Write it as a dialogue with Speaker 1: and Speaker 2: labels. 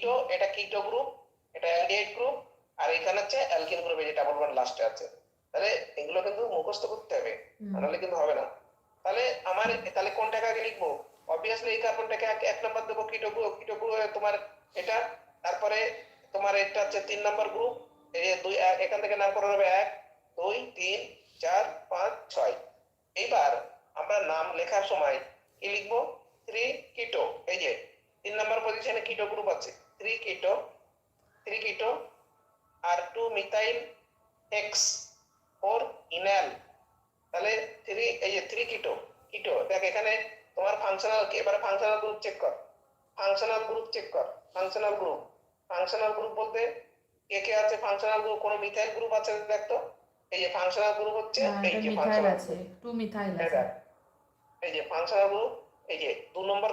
Speaker 1: কিটো, এটা কিটো গ্রুপ, এটা অ্যালডিহাইড গ্রুপ, আর এখানে হচ্ছে অ্যালকিন গ্রুপে যে ডাবল বন্ড লাস্টে আছে। তাহলে এগুলো কিন্তু মুখস্থ করতে হবে, নাহলে কিন্তু হবে না। তাহলে তাহলে কোনটাকে আগে লিখবো? অবভিয়াসলি এই কার্বনটাকে 1 নম্বর দেবো, কিটো গ্রুপ তোমার এটা। তারপরে তোমার এটা হচ্ছে 3 নম্বর গ্রুপ, এই যে 2 এখান থেকে নাম করা হবে 1 2 3 4 5 6। এইবার আমরা নাম লেখার সময় কি লিখবো? 3 কিটো। এই যে 3 নম্বর পজিশনে কিটো গ্রুপ আছে, 3 কিটো আর 2 মিথাইল এক্স 4 ইনাল। তাহলে 3, এই যে 3 কিটো দেখ এখানে তোমার ফাংশনাল, এবারে ফাংশনাল গ্রুপ চেক কর। ফাংশনাল গ্রুপ বলতে কে কে আছে ফাংশনাল গ্রুপ? কোন মিথাইল গ্রুপ আছে দেখতো? এই যে ফাংশনাল গ্রুপ হচ্ছে এই যে
Speaker 2: মিথাইল
Speaker 1: ফাংশনাল
Speaker 2: আছে, 2 মিথাইল
Speaker 1: গ্রুপ,
Speaker 2: আছে।
Speaker 1: এই যে ফাংশনাল গ্রুপ, এই যে 2 নম্বর